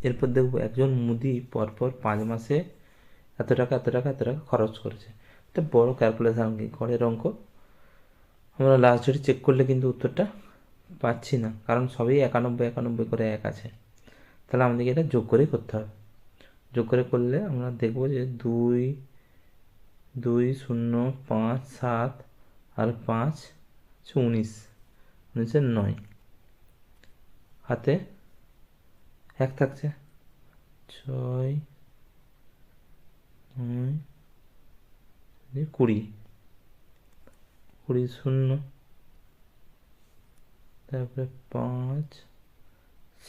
এরপর দেখব একজন মুদি পরপর 5 মাসে এত টাকা এত টাকা এত টাকা খরচ করেছে। এটা বড় ক্যালকুলেশন, ঘরের অঙ্ক। আমরা লাস্ট ডেট চেক করলে কিন্তু উত্তরটা পাচ্ছি না, কারণ সবই 91 করে এক আছে। তাহলে আমাদেরকে এটা যোগ করেই করতে হবে। যোগ করে করলে আমরা দেখব যে 2 2 0 5 7 আর 5 19, 9 হাতে 1 থাকছে, 6 9 20, 20 0, তারপরে 5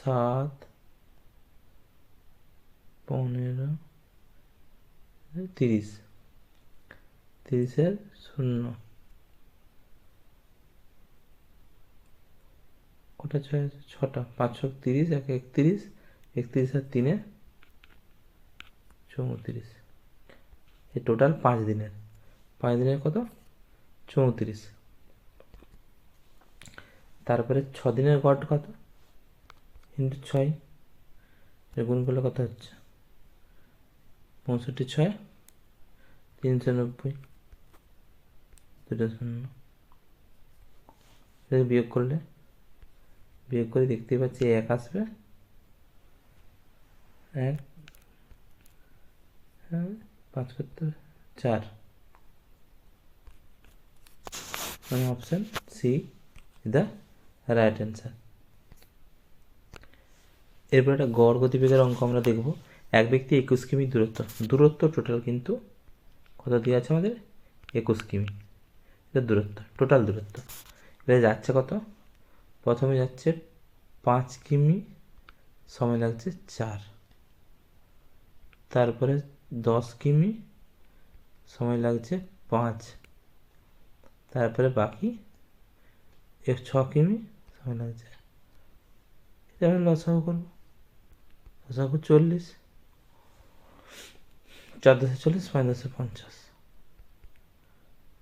7 15 30, 30-এর 0 কটা 6 আছে, 6টা, 5 6 30, 1 31, 31 আর 3 34। এই টোটাল 5 দিনের, 5 দিনের কত 34। তারপরে 6 দিনের গড় কত ইন্টু 6, গুণ করলে কত হচ্ছে 65 6 390, 2 0। বিয়োগ করলে, বিয়োগ করে দেখতে পাচ্ছি 1 আসবে, 1 5 করতে 4, মানে option C the right answer. এরপর একটা গড় গতিবেগের অঙ্ক আমরা দেখব। এক ব্যক্তি 21 কিমি দূরত্ব টোটাল কিন্তু কত দিয়ে আছে আমাদের 21 কিমি, এটা দূরত্ব, টোটাল দূরত্ব। এটা যাচ্ছে কত, প্রথমে যাচ্ছে 5 কিমি, সময় লাগছে 4, তারপরে 10 কিমি, সময় লাগছে 5, তারপরে বাকি 6 কিমি, সময় লাগছে, এটা আমি লসাগু করবো, লসাগু 40, 4 10 40, 5 10 50,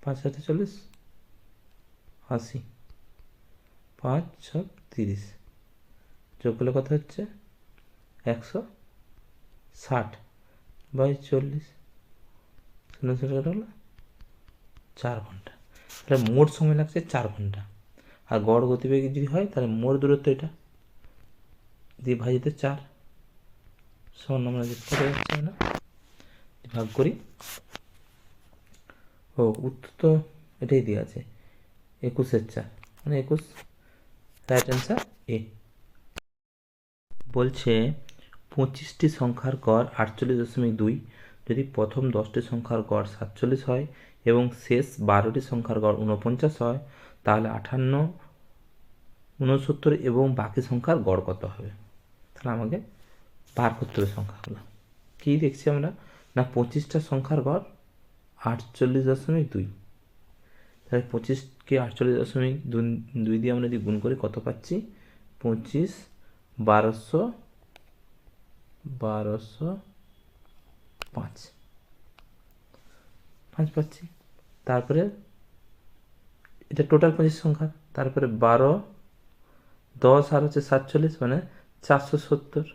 5 7 40, 80, 5 6 30, যোগ করলে কত হচ্ছে 160 বাই 40, 0 হলো 4 ঘন্টা। তাহলে মোট সময় লাগছে 4 ঘন্টা। আর গড় গতিবেগ যদি হয় তাহলে মোট দূরত্ব এটা দিয়ে ভাজিত 4 সমান আমরা দেখতে পাচ্ছি না, ভাগ করি। ও উত্তর তো এটাই দিয়ে আছে 21/4, মানে 21, রাইট অ্যান্সার এ। বলছে 25টি সংখ্যার গড় 48.2, যদি প্রথম 10টি সংখ্যার গড় 47 হয় এবং শেষ 12টি সংখ্যার গড় 49 হয়, তাহলে 58, 69 এবং বাকি সংখ্যার গড় কত হবে। তাহলে আমাকে বার করতে হবে সংখ্যাগুলো। কী দেখছি আমরা না 25টা সংখ্যার গড় 48.2, তাহলে 25কে 48.2 দিয়ে আমরা যদি গুণ করে কত পাচ্ছি 25 1200 5 পাচ্ছি। তারপরে এটা টোটাল 25 সংখ্যা, তারপরে 12 10 আর হচ্ছে 47, মানে 470,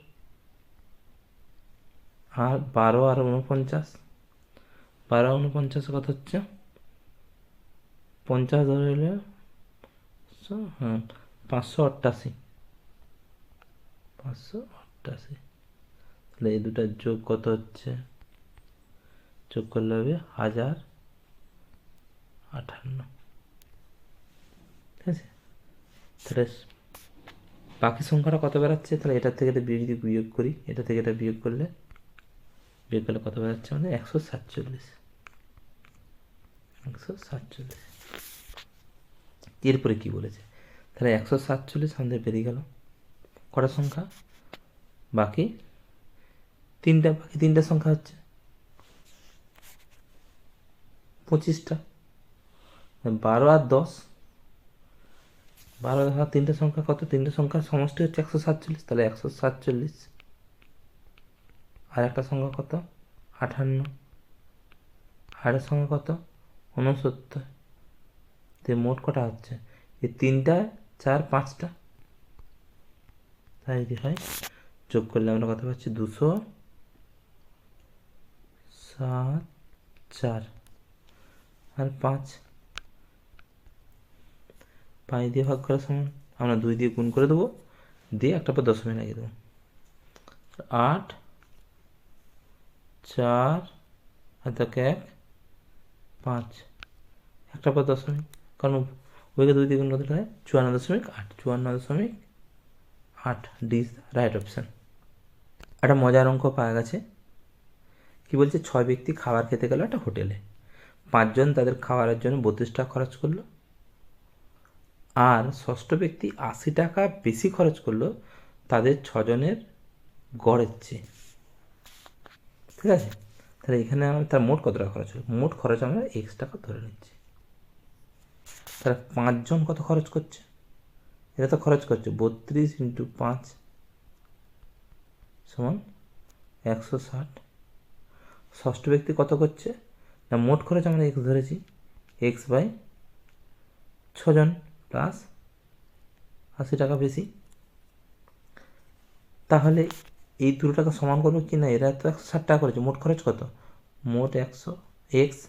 আর 12 আর 49, 12 49 কত হচ্ছে 50 ধরে হলে, হ্যাঁ 588, 588। তাহলে এই দুটার যোগ কত হচ্ছে, যোগ করলে হবে 1058, ঠিক আছে। তাহলে বাকি সংখ্যাটা কত বেরাচ্ছে, তাহলে এটার থেকে এটা যদি বিয়োগ করি, এটা থেকে এটা বিয়োগ করলে কত বেরাচ্ছে, মানে 147, 147। এরপরে কি বলেছে, তাহলে 147 আমাদের বেরিয়ে গেল কটা সংখ্যা, বাকি তিনটা সংখ্যা হচ্ছে 25টা, 12 আর 10, 12 আর 3টে সংখ্যা কত, 3টে সংখ্যার সমষ্টি হচ্ছে 147, তাহলে 147, আর একটা সংখ্যা কত 58, আর একটা সংখ্যা কত 69, তো মোট কটা হচ্ছে এই 3টা 4 5টা, তাই যদি হয় যোগ করলে আমরা কত পাচ্ছি 274 আর 5 দিয়ে ভাগ করা সমান আমরা 2 দিয়ে গুণ করে দেবো, দিয়ে একটা পর দশমিক লাগিয়ে দেবো। 8 4 আর 1 5 একটা পর দশমিক, কারণ ওইকে 2 দিয়ে গুণ করতে হয় 54.8 54.8 D is the right option. একটা মজার অঙ্ক পাওয়া গেছে, কি বলছে 6 ব্যক্তি খাবার খেতে গেল একটা হোটেলে, 5 জন তাদের খাবারের জন্য 32 টাকা খরচ করলো, আর ষষ্ঠ ব্যক্তি 80 টাকা বেশি খরচ করলো তাদের 6 জনের গড়ের চেয়ে। ঠিক আছে, তাহলে এখানে আমরা তার মোট কত টাকা খরচ হলো, মোট খরচ আমরা এক্স টাকা ধরে নিচ্ছি। তাহলে 5 জন কত খরচ করছে, এটা তো খরচ করছে 32 × 5 সমান 160। ষষ্ঠ ব্যক্তি কত করছে না, মোট খরচ আমরা এক্স ধরেছি, এক্স বাই 6 জন প্লাস 80 টাকা বেশি। তাহলে এই দুটো টাকা সমান করবো কি না, এরা তো 160 টাকা করেছে, মোট খরচ কত, মোট 100 X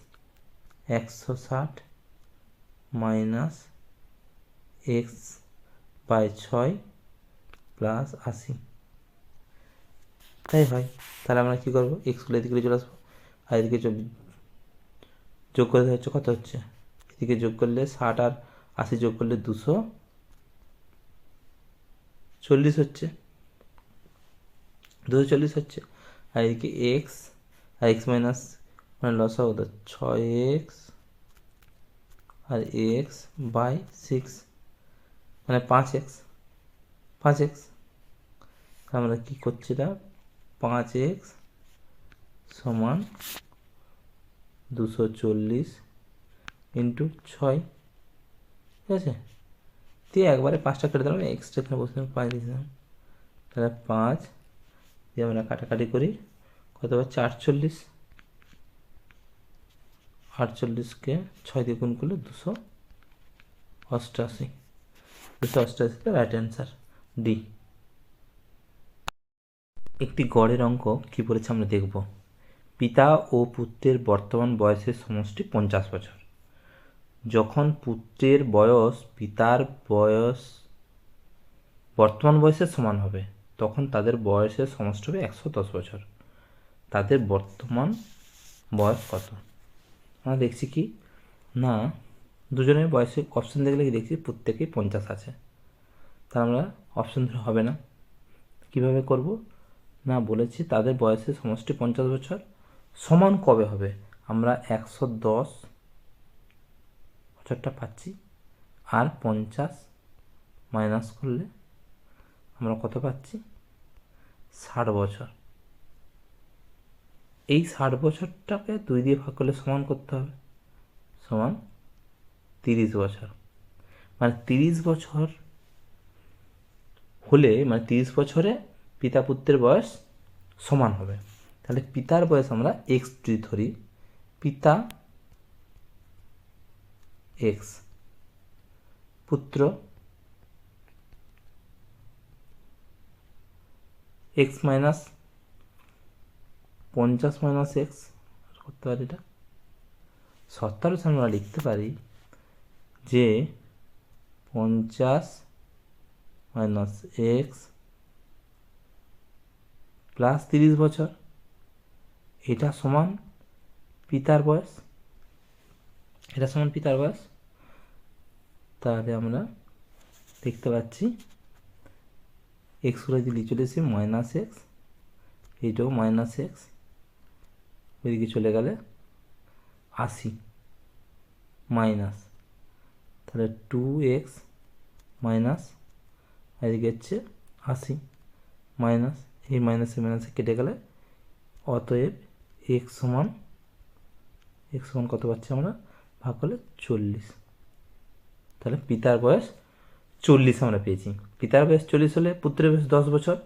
160 minus X by 6 plus 80, তাই হয়। তাহলে আমরা কী করবো, এক্সগুলো এদিকে চলে আসবো, আর এদিকে যোগ করে হচ্ছে কত হচ্ছে, এদিকে যোগ করলে 60 আর 80 যোগ করলে 240 হচ্ছে, 240 হচ্ছে। আর এদিকে এক্স আর এক্স মাইনাস মানে লস হবে 6x আর এক্স বাই 6 মানে 5x আমরা কী করছি, এটা 5x সমান 240 × 6, ঠিক আছে। দিয়ে একবারে 5টা কেটে দিলাম, এক্সট্রা এখানে বসে 5 দিয়েছিলাম, তাহলে 5 দিয়ে আমরা কাটাকাটি করি, কত হবে 48, 48কে 6 দিয়ে গুণ করলে 288, 288 রাইট অ্যান্সার ডি। একটি গড়ের অঙ্ক কি বলেছে আমরা দেখব। পিতা ও পুত্রের বর্তমান বয়সের সমষ্টি 50 বছর। যখন পুত্রের বয়স পিতার বর্তমান বয়সের সমান হবে, তখন তাদের বয়সের সমষ্টি হবে 110 বছর। তাদের বর্তমান বয়স কত? আমরা দেখছি কি না, দুজনের বয়সে অপশান দেখলে কি দেখছি প্রত্যেকেই 50 আছে, তা আমরা অপশান ধরে হবে না। কিভাবে করব না, বলেছি তাদের বয়সের সমষ্টি 50 বছর, সমান কবে হবে, আমরা 110 বছরটা পাচ্ছি, আর 50 মাইনাস করলে আমরা কত পাচ্ছি 60 বছর। এই 60 বছরটাকে 2 দিয়ে ভাগ করলে সমান করতে হবে, সমান 30 বছর। মানে 30 বছর হলে, মানে 30 বছরে পিতা পুত্রের বয়স সমান হবে। তাহলে পিতার বয়স আমরা এক্স যদি ধরি, পিতা এক্স, পুত্র এক্স মাইনাস 50 মাইনাস এক্স করতে পারি, এটা 70 আমরা লিখতে পারি যে 50 মাইনাস এক্স প্লাস 30 বছর, এটা সমান পিতার বয়স, এটা সমান পিতার বয়স। তাহলে আমরা দেখতে পাচ্ছি এক্সগুলো যদি চলে এসে মাইনাস এক্স, এইটাও মাইনাস এক্স, ওইদিকে চলে গেলে 80 মাইনাস, তাহলে 2x মাইনাস, এদিকে হচ্ছে 80 মাইনাস, এই মাইনাসে মাইনাসে কেটে গেলে, অতএব এক্স সমান কত পাচ্ছি আমরা, ভাগ করলে 40। তাহলে পিতার বয়স 40 আমরা পেয়েছি। পিতার বয়স 40 হলে পুত্রের বয়স 10 বছর,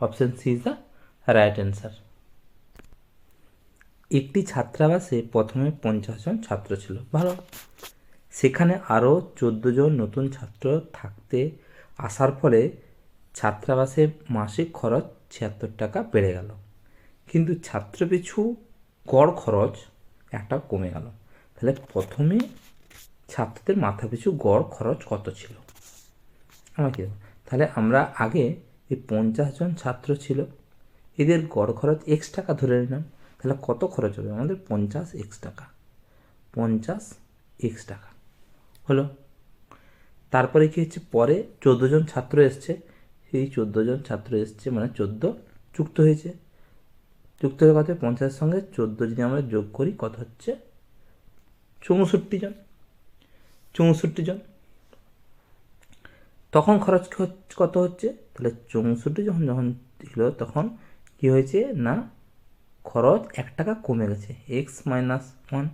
option C is the right answer. একটি ছাত্রাবাসে প্রথমে 50 জন ছাত্র ছিল, ভালো। সেখানে আরও 14 জন নতুন ছাত্র থাকতে আসার ফলে ছাত্রাবাসে মাসিক খরচ টাকা বেড়ে গেল, কিন্তু ছাত্রপিছু গড় খরচ 1 টাকা কমে গেল। তাহলে প্রথমে ছাত্রদের মাথাপিছু গড় খরচ কত ছিল আমাকে, তাহলে আমরা আগে এই 50 জন ছাত্র ছিল, এদের গড় খরচ এক্স টাকা ধরে নিলাম। তাহলে কত খরচ হবে আমাদের? 50x টাকা, 50x টাকা হলো। তারপরে কি হচ্ছে, পরে 14 জন ছাত্র এসছে, সেই 14 জন ছাত্র এসছে মানে 14 যুক্ত হয়েছে, যুক্ত হয়ে কত? 50-এর সঙ্গে 14 যদি আমরা যোগ করি কত হচ্ছে? 64 জন, 64 জন। তখন খরচ কত হচ্ছে? তাহলে 64 যখন যখন ছিল তখন কি হয়েছে না, খরচ 1 টাকা কমে গেছে, x-1,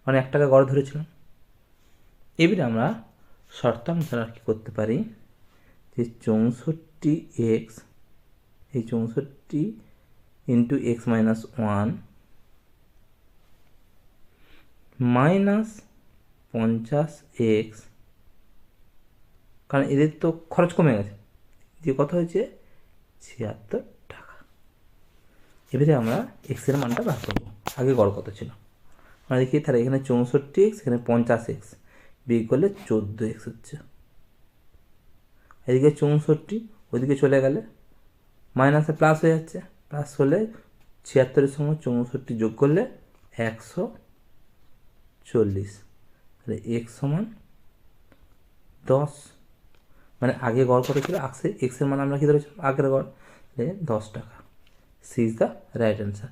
মানে 1 টাকা গড় ধরেছিলাম। এবারে আমরা শর্তানুসারে আর কি করতে পারি, যে 64x, এই 64 ইন্টু x-1 মাইনাস 50x, কারণ এদের তো খরচ কমে গেছে, যে কত হয়েছে? 76 টাকা। এবারে আমরা এক্সের মানটা বার করবো, আগে গড় কত ছিল আমরা দেখি। তাহলে এখানে 64x, এখানে 50x, বিয়োগ করলে 14x হচ্ছে। এদিকে 64 ওইদিকে চলে গেলে মাইনাসে প্লাস হয়ে যাচ্ছে, প্লাস হলে 76-এর সঙ্গে 64 যোগ করলে 140, তাহলে x সমান 10। মানে আগে গড় কত ছিল? এক্সের মান আমরা কি ধরেছিলাম? আগের গড়, 10 টাকা। C is the right answer.